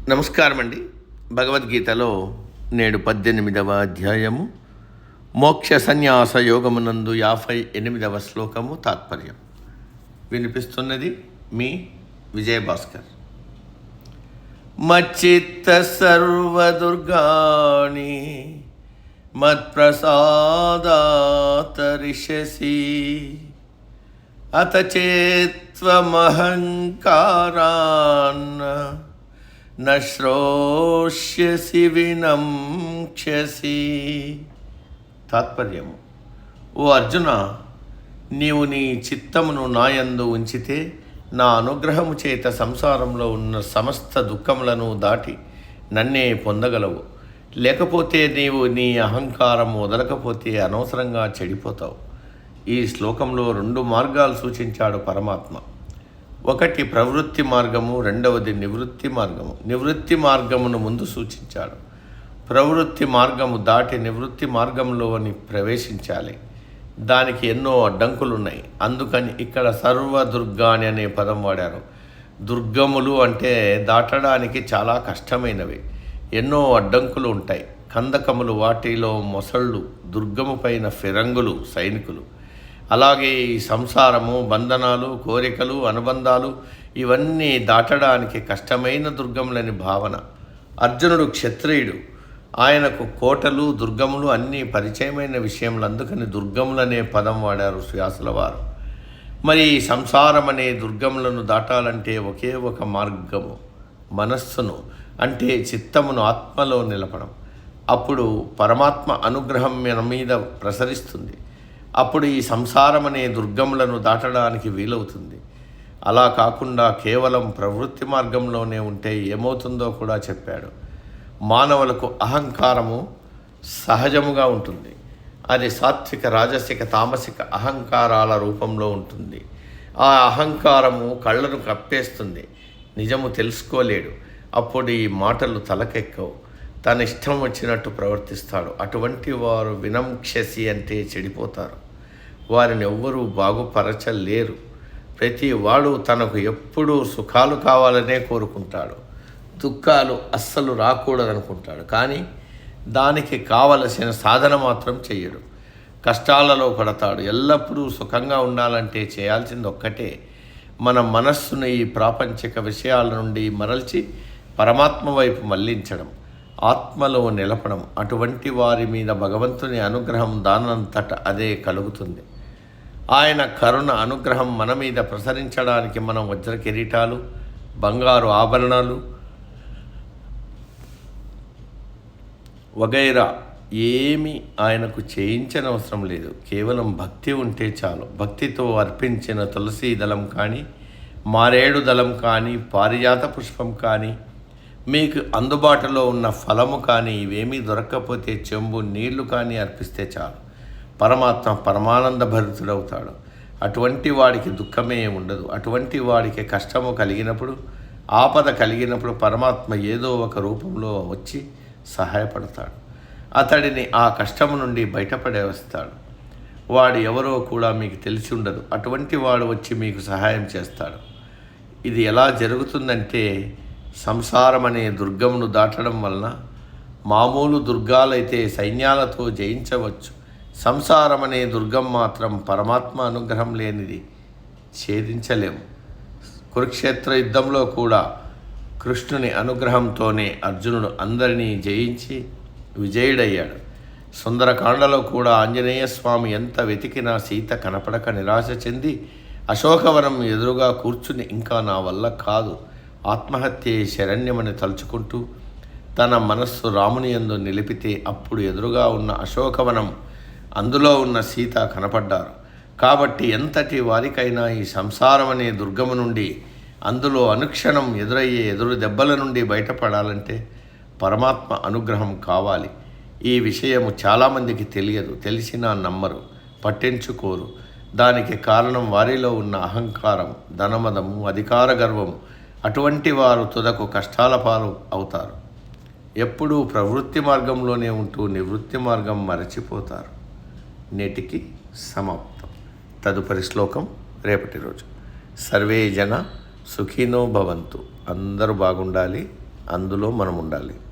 నమస్కారం అండి. భగవద్గీతలో నేడు 18వ అధ్యాయము మోక్ష సన్యాస యోగమునందు 58వ శ్లోకము తాత్పర్యం వినిపిస్తున్నది మీ విజయభాస్కర్. మచ్చిత్త సర్వదుర్గాణి మత్ప్రసాదాతరిషసి అత చేత్వమహంకారాన్న నశ్రోష్యసి వినంక్ష్యసి. తాత్పర్యము: ఓ అర్జున, నీవు నీ చిత్తమును నాయందు ఉంచితే నా అనుగ్రహము చేత సంసారంలో ఉన్న సమస్త దుఃఖములను దాటి నన్నే పొందగలవు. లేకపోతే నీవు నీ అహంకారం వదలకపోతే అనవసరంగా చెడిపోతావు. ఈ శ్లోకంలో 2 మార్గాలు సూచించాడు పరమాత్మ. ఒకటి ప్రవృత్తి మార్గము, రెండవది నివృత్తి మార్గము. నివృత్తి మార్గమును ముందు సూచించాడు. ప్రవృత్తి మార్గము దాటి నివృత్తి మార్గంలోని ప్రవేశించాలి. దానికి ఎన్నో అడ్డంకులున్నాయి. అందుకని ఇక్కడ సర్వదుర్గాని అనే పదం వాడారు. దుర్గములు అంటే దాటడానికి చాలా కష్టమైనవి, ఎన్నో అడ్డంకులు ఉంటాయి, కందకములు, వాటిలో మొసళ్ళు, దుర్గము పైన ఫిరంగులు, సైనికులు. అలాగే ఈ సంసారము, బంధనాలు, కోరికలు, అనుబంధాలు ఇవన్నీ దాటడానికి కష్టమైన దుర్గములని భావన. అర్జునుడు క్షత్రియుడు, ఆయనకు కోటలు, దుర్గములు అన్నీ పరిచయమైన విషయములు. అందుకని దుర్గములనే పదం వాడారు వ్యాసుల వారు. మరి ఈ సంసారం అనే దుర్గములను దాటాలంటే ఒకే ఒక మార్గము, మనస్సును అంటే చిత్తమును ఆత్మలో నిలపడం. అప్పుడు పరమాత్మ అనుగ్రహం మన మీద ప్రసరిస్తుంది. అప్పుడు ఈ సంసారం అనే దుర్గములను దాటడానికి వీలవుతుంది. అలా కాకుండా కేవలం ప్రవృత్తి మార్గంలోనే ఉంటే ఏమవుతుందో కూడా చెప్పాడు. మానవులకు అహంకారము సహజముగా ఉంటుంది. అది సాత్విక, రాజసిక, తామసిక అహంకారాల రూపంలో ఉంటుంది. ఆ అహంకారము కళ్ళను కప్పేస్తుంది, నిజము తెలుసుకోలేడు. అప్పుడు ఈ మాటలు తలకెక్కవు, తన ఇష్టం వచ్చినట్టు ప్రవర్తిస్తాడు. అటువంటి వారు వినంక్ష్యసి అంటే చెడిపోతారు. వారిని ఎవ్వరూ బాగుపరచలేరు. ప్రతి వాడు తనకు ఎప్పుడూ సుఖాలు కావాలనే కోరుకుంటాడు, దుఃఖాలు అస్సలు రాకూడదనుకుంటాడు. కానీ దానికి కావలసిన సాధన మాత్రం చెయ్యడు. కష్టాలలో పడతాడు. ఎల్లప్పుడూ సుఖంగా ఉండాలంటే చేయాల్సింది ఒక్కటే, మన మనస్సును ఈ ప్రాపంచిక విషయాల నుండి మరల్చి పరమాత్మ వైపు మళ్లించడం, ఆత్మలో నిలపడం. అటువంటి వారి మీద భగవంతుని అనుగ్రహం దానంతట అదే కలుగుతుంది. ఆయన కరుణ అనుగ్రహం మన మీద ప్రసరించడానికి మనం వజ్ర కిరీటాలు, బంగారు ఆభరణాలు వగైరా ఏమీ ఆయనకు చేయించనవసరం లేదు. కేవలం భక్తి ఉంటే చాలు. భక్తితో అర్పించిన తులసీ దళం కానీ, మారేడు దళం కానీ, పారిజాత పుష్పం కానీ, మీకు అందుబాటులో ఉన్న ఫలము కానీ, ఇవేమీ దొరక్కపోతే చెంబు నీళ్లు కానీ అర్పిస్తే చాలు. పరమాత్మ పరమానంద భరితుడవుతాడు. అటువంటి వాడికి దుఃఖమే ఉండదు. అటువంటి వాడికి కష్టము కలిగినప్పుడు, ఆపద కలిగినప్పుడు పరమాత్మ ఏదో ఒక రూపంలో వచ్చి సహాయపడతాడు. అతడిని ఆ కష్టము నుండి బయటపడేస్తాడు. వాడు ఎవరో కూడా మీకు తెలిసి ఉండదు. అటువంటి వాడు వచ్చి మీకు సహాయం చేస్తాడు. ఇది ఎలా జరుగుతుందంటే, సంసారం అనే దుర్గమును దాటడం వలన మామూలు దుర్గాలైతే సైన్యాలతో జయించవచ్చు. సంసారం అనే దుర్గం మాత్రం పరమాత్మ అనుగ్రహం లేనిది, ఛేదించలేము. కురుక్షేత్ర యుద్ధంలో కూడా కృష్ణుని అనుగ్రహంతోనే అర్జునుడు అందరినీ జయించి విజయుడయ్యాడు. సుందరకాండలో కూడా ఆంజనేయ స్వామి ఎంత వెతికినా సీత కనపడక నిరాశ చెంది అశోకవనం ఎదురుగా కూర్చుని ఇంకా నా వల్ల కాదు, ఆత్మహత్యే శరణ్యమని తలుచుకుంటూ తన మనస్సు రాముని యందు నిలిపితే అప్పుడు ఎదురుగా ఉన్న అశోకవనం, అందులో ఉన్న సీత కనపడ్డారు. కాబట్టి ఎంతటి వారికైనా ఈ సంసారం అనే దుర్గము నుండి, అందులో అనుక్షణం ఎదురయ్యే ఎదురు దెబ్బల నుండి బయటపడాలంటే పరమాత్మ అనుగ్రహం కావాలి. ఈ విషయము చాలామందికి తెలియదు, తెలిసినా నమ్మరు, పట్టించుకోరు. దానికి కారణం వారిలో ఉన్న అహంకారం, ధనమదము, అధికార గర్వము. అటువంటి వారు తుదకు కష్టాల పాలు అవుతారు. ఎప్పుడూ ప్రవృత్తి మార్గంలోనే ఉంటూ నివృత్తి మార్గం మరచిపోతారు. నేటికి సమాప్తం. తదుపరి శ్లోకం రేపటి రోజు. సర్వే జన సుఖినో భవంతు. అందరూ బాగుండాలి. అందులో మనం ఉండాలి.